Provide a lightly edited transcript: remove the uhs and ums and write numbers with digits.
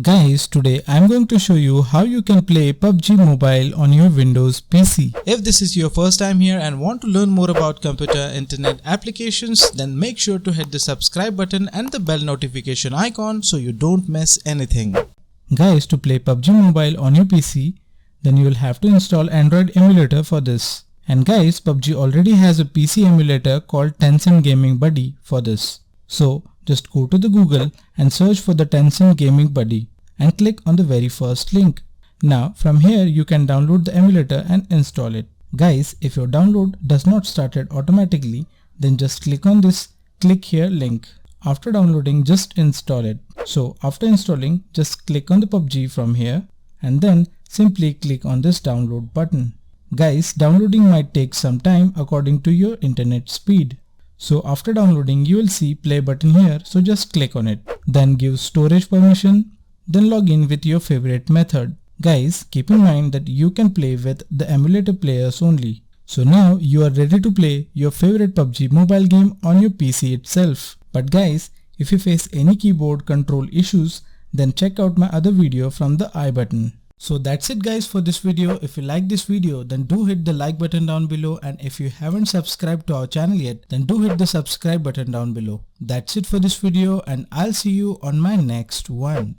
Guys, today I'm going to show you how you can play PUBG Mobile on your Windows PC. If this is your first time here and want to learn more about computer internet applications, then make sure to hit the subscribe button and the bell notification icon so you don't miss anything. Guys, to play PUBG Mobile on your PC, then you will have to install Android emulator for this. And guys, PUBG already has a PC emulator called Tencent Gaming Buddy for this. So just go to the Google and search for the Tencent Gaming Buddy and click on the very first link. Now from here you can download the emulator and install it. Guys, if your download does not start it automatically, then just click on this click here link. After downloading, just install it. So after installing, just click on the PUBG from here and then simply click on this download button. Guys, downloading might take some time according to your internet speed. So after downloading, you will see play button here, so just click on it. Then give storage permission, then log in with your favorite method. Guys, keep in mind that you can play with the emulator players only. So now you are ready to play your favorite PUBG mobile game on your PC itself. But guys, if you face any keyboard control issues, then check out my other video from the I button. So that's it guys for this video. If you like this video, then do hit the like button down below, and if you haven't subscribed to our channel yet, then do hit the subscribe button down below. That's it for this video, and I'll see you on my next one.